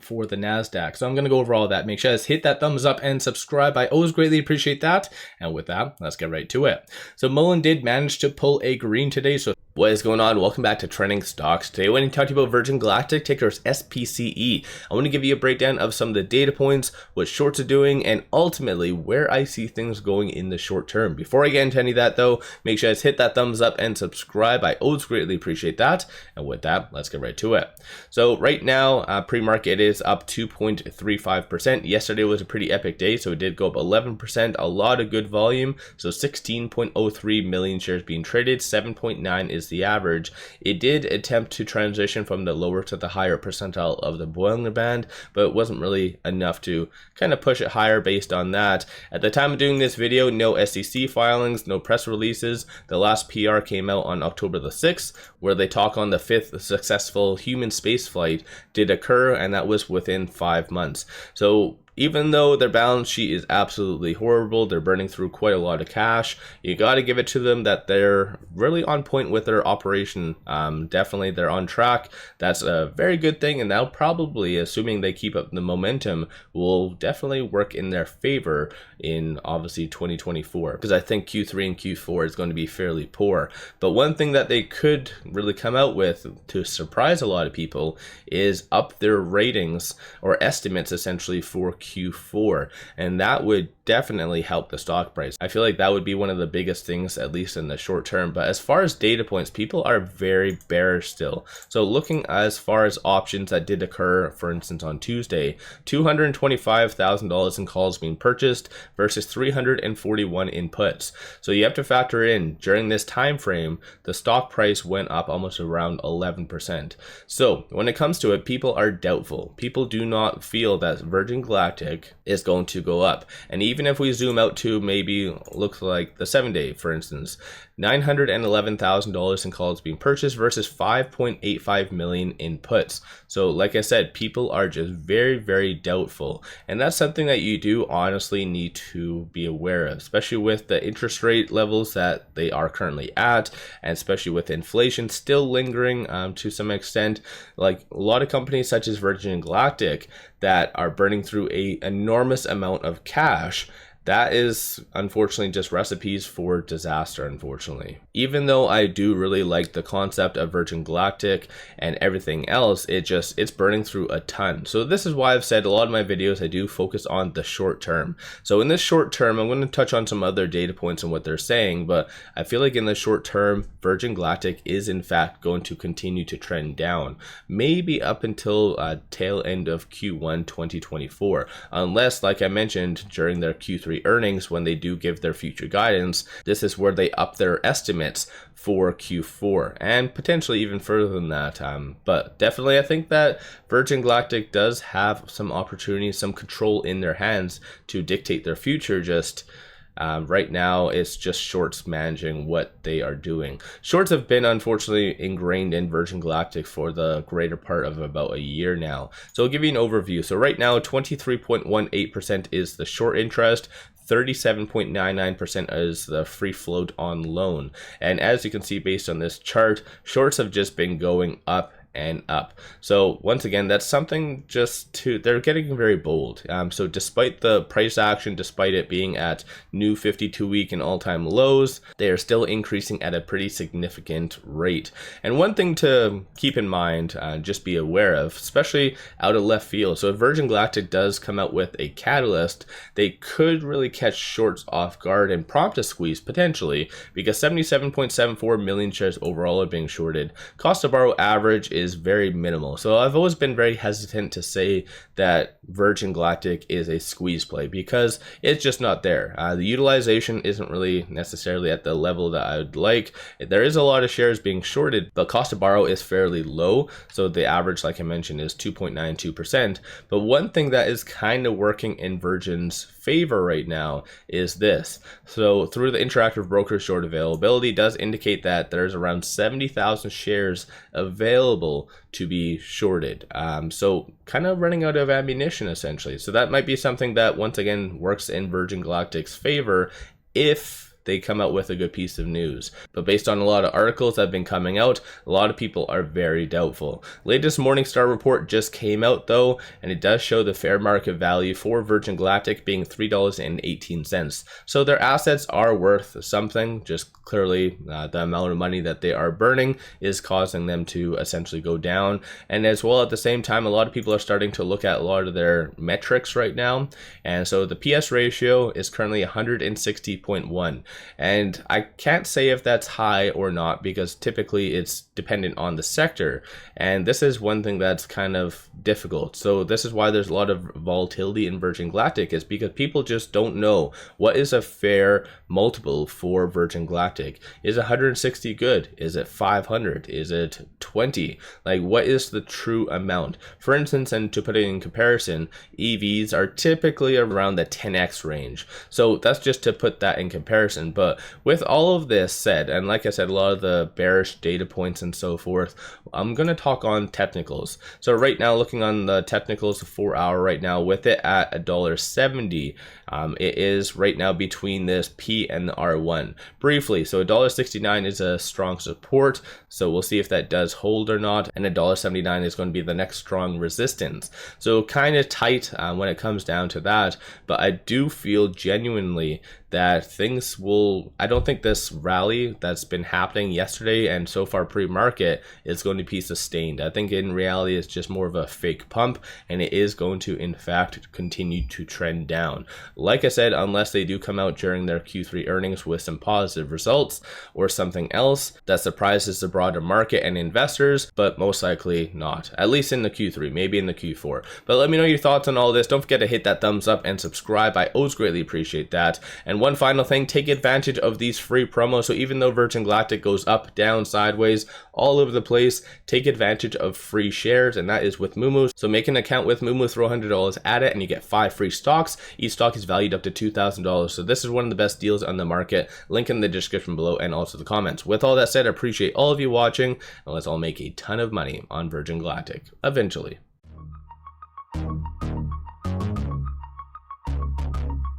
for the NASDAQ. So I'm going to go over all of that. Make sure to hit that thumbs up and subscribe. I always greatly appreciate that. And with that, let's get right to it. So Mullen did manage to pull a green today. So what is going on? Welcome back to Trending Stocks. Today I want to talk to you about Virgin Galactic, ticker SPCE. I want to give you a breakdown of some of the data points, what shorts are doing, and ultimately where I see things going in the short term. Before I get into any of that though, make sure to hit that thumbs up and subscribe. I always greatly appreciate that. And with that, let's get right to it. So right now, pre-market is up 2.35%. Yesterday was a pretty epic day, so it did go up 11%. A lot of good volume. So 16.03 million shares being traded. 7.9 is the average. It did attempt to transition from the lower to the higher percentile of the Bollinger Band, but it wasn't really enough to kind of push it higher based on that. At the time of doing this video, no SEC filings, no press releases. The last PR came out on October the 6th, where they talk on the 5th successful human space flight did occur, and that was within 5 months. So even though their balance sheet is absolutely horrible, they're burning through quite a lot of cash. You got to give it to them that they're really on point with their operation. Definitely they're on track. That's a very good thing, and that'll probably, assuming they keep up the momentum, will definitely work in their favor in obviously 2024, because I think Q3 and Q4 is going to be fairly poor. But one thing that they could really come out with to surprise a lot of people is up their ratings or estimates essentially for Q4, and that would definitely help the stock price. I feel like that would be one of the biggest things, at least in the short term. But as far as data points, people are very bearish still. So looking as far as options that did occur, for instance on Tuesday, $225,000 in calls being purchased versus 341 in puts. So you have to factor in, during this time frame, the stock price went up almost around 11%. So when it comes to it, people are doubtful. People do not feel that Virgin Galactic is going to go up. And even if we zoom out to maybe looks like the 7-day, for instance, $911,000 in calls being purchased versus 5.85 million in puts. So like I said, people are just very doubtful, and that's something that you do honestly need to be aware of, especially with the interest rate levels that they are currently at, and especially with inflation still lingering to some extent. Like a lot of companies such as Virgin Galactic that are burning through a enormous amount of cash, that is unfortunately just recipes for disaster, unfortunately. Even though I do really like the concept of Virgin Galactic and everything else, it's burning through a ton. So this is why I've said a lot of my videos, I do focus on the short term. So in this short term, I'm going to touch on some other data points and what they're saying, but I feel like in the short term, Virgin Galactic is in fact going to continue to trend down, maybe up until tail end of Q1 2024, unless, like I mentioned, during their Q3 earnings, when they do give their future guidance, this is where they up their estimates for Q4 and potentially even further than that. But definitely I think that Virgin Galactic does have some opportunity, some control in their hands to dictate their future. Just right now, it's just shorts managing what they are doing. Shorts have been unfortunately ingrained in Virgin Galactic for the greater part of about a year now. So I'll give you an overview. So right now, 23.18% is the short interest, 37.99% is the free float on loan. And as you can see based on this chart, shorts have just been going up and up. So once again, that's something they're getting very bold. So despite the price action, despite it being at new 52-week and all-time lows, they are still increasing at a pretty significant rate. And one thing to keep in mind, just be aware of, especially out of left field. So if Virgin Galactic does come out with a catalyst, they could really catch shorts off guard and prompt a squeeze potentially, because 77.74 million shares overall are being shorted. Cost to borrow average is very minimal. So I've always been very hesitant to say that Virgin Galactic is a squeeze play, because it's just not there. The utilization isn't really necessarily at the level that I would like. There is a lot of shares being shorted, but cost to borrow is fairly low. So the average, like I mentioned, is 2.92%. But one thing that is kind of working in Virgin's favor right now is this. So through the interactive broker short availability does indicate that there's around 70,000 shares available to be shorted. So kind of running out of ammunition essentially. So that might be something that once again works in Virgin Galactic's favor if they come out with a good piece of news. But based on a lot of articles that have been coming out, a lot of people are very doubtful. Latest Morningstar report just came out though, and it does show the fair market value for Virgin Galactic being $3.18. So their assets are worth something, just clearly the amount of money that they are burning is causing them to essentially go down. And as well, at the same time, a lot of people are starting to look at a lot of their metrics right now. And so the PS ratio is currently 160.1. And I can't say if that's high or not, because typically it's dependent on the sector. And this is one thing that's kind of difficult. So this is why there's a lot of volatility in Virgin Galactic, is because people just don't know what is a fair multiple for Virgin Galactic. Is 160 good? Is it 500? Is it 20? Like, what is the true amount? For instance, and to put it in comparison, EVs are typically around the 10x range. So that's just to put that in comparison. But with all of this said, and like I said, a lot of the bearish data points and so forth, I'm going to talk on technicals. So right now, looking on the technicals, the 4 hour right now, with it at $1.70, it is right now between this P and the R1. Briefly, so $1.69 is a strong support, so we'll see if that does hold or not, and $1.79 is going to be the next strong resistance. So kind of tight when it comes down to that, but I do feel genuinely that things will, I don't think this rally that's been happening yesterday and so far pre-market is going to be sustained. I think in reality it's just more of a fake pump, and it is going to in fact continue to trend down. Like I said, unless they do come out during their Q3 earnings with some positive results or something else that surprises the broader market and investors, but most likely not, at least in the Q3, maybe in the Q4. But let me know your thoughts on all this. Don't forget to hit that thumbs up and subscribe. I always greatly appreciate that. And one final thing, take advantage of these free promos. So even though Virgin Galactic goes up, down, sideways, all over the place, take advantage of free shares, and that is with Moomoo. So make an account with Moomoo, throw $100 at it, and you get 5 free stocks. Each stock is valued up to $2,000. So this is one of the best deals on the market. Link in the description below and also the comments. With all that said, I appreciate all of you watching, and let's all make a ton of money on Virgin Galactic eventually.